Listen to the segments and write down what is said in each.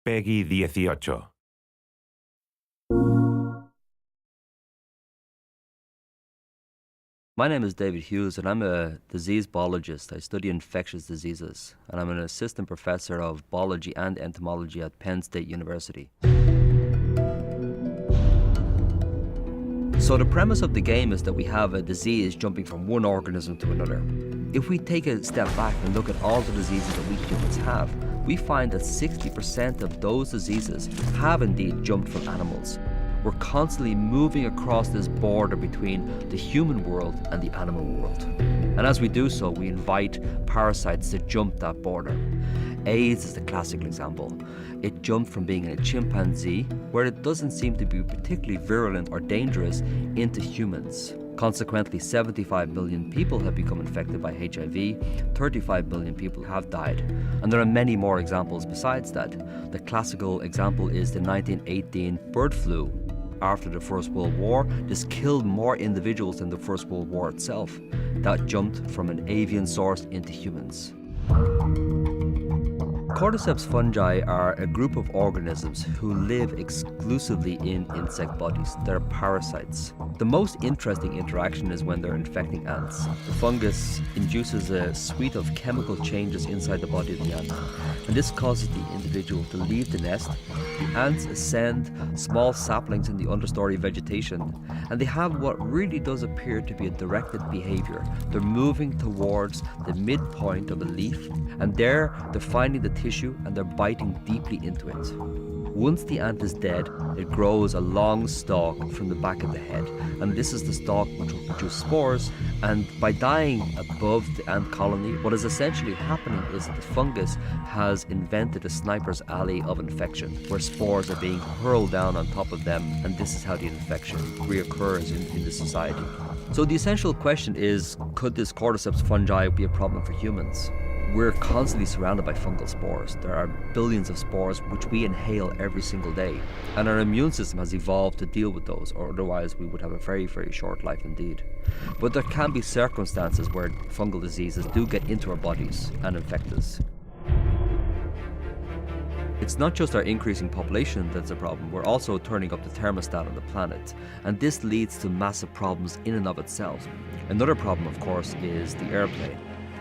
Peggy 18. My name is David Hughes and I'm a disease biologist. I study infectious diseases and I'm an assistant professor of biology and entomology at Penn State University. So the premise of the game is that we have a disease jumping from one organism to another. If we take a step back and look at all the diseases that we humans have, we find that 60% of those diseases have indeed jumped from animals. We're constantly moving across this border between the human world and the animal world. And as we do so, we invite parasites to jump that border. AIDS is the classical example. It jumped from being in a chimpanzee, where it doesn't seem to be particularly virulent or dangerous, into humans. Consequently, 75 million people have become infected by HIV, 35 million people have died. And there are many more examples besides that. The classical example is the 1918 bird flu. After the First World War, this killed more individuals than the First World War itself. That jumped from an avian source into humans. Cordyceps fungi are a group of organisms who live exclusively in insect bodies. They're parasites. The most interesting interaction is when they're infecting ants. The fungus induces a suite of chemical changes inside the body of the ant, and this causes the individual to leave the nest. The ants ascend small saplings in the understory vegetation, and they have what really does appear to be a directed behavior. They're moving towards the midpoint of a leaf, and there they're finding the tissue and they're biting deeply into it. Once the ant is dead, it grows a long stalk from the back of the head, and this is the stalk which will produce spores. And by dying above the ant colony, what is essentially happening is that the fungus has invented a sniper's alley of infection, where spores are being hurled down on top of them, and this is how the infection reoccurs in the society. So the essential question is, could this cordyceps fungi be a problem for humans? We're constantly surrounded by fungal spores. There are billions of spores which we inhale every single day. And our immune system has evolved to deal with those, or otherwise we would have a very, very short life indeed. But there can be circumstances where fungal diseases do get into our bodies and infect us. It's not just our increasing population that's a problem, we're also turning up the thermostat on the planet. And this leads to massive problems in and of itself. Another problem, of course, is the airplane.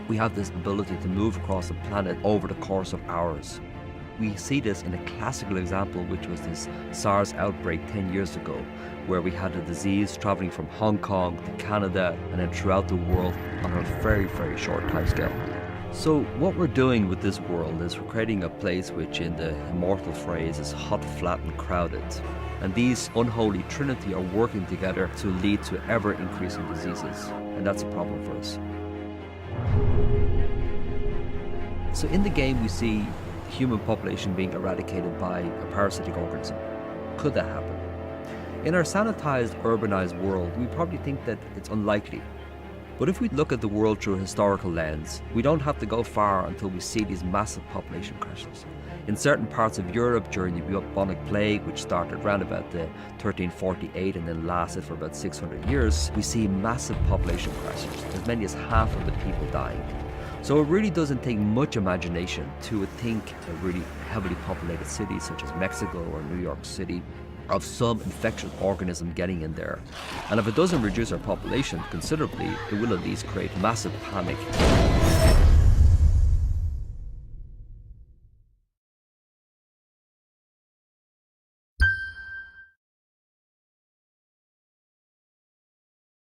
We have this ability to move across the planet over the course of hours. We see this in a classical example, which was this SARS outbreak 10 years ago, where we had a disease traveling from Hong Kong to Canada and then throughout the world on a very, very short timescale. So what we're doing with this world is we're creating a place which, in the immortal phrase, is hot, flat and crowded. And these unholy trinity are working together to lead to ever-increasing diseases. And that's a problem for us. So in the game we see human population being eradicated by a parasitic organism. Could that happen? In our sanitized, urbanized world, we probably think that it's unlikely. But if we look at the world through a historical lens, we don't have to go far until we see these massive population crashes. In certain parts of Europe during the bubonic plague, which started around about the 1348 and then lasted for about 600 years, we see massive population crashes, as many as half of the people dying. So it really doesn't take much imagination to think a really heavily populated city such as Mexico or New York City of some infectious organism getting in there. And if it doesn't reduce our population considerably, it will at least create massive panic.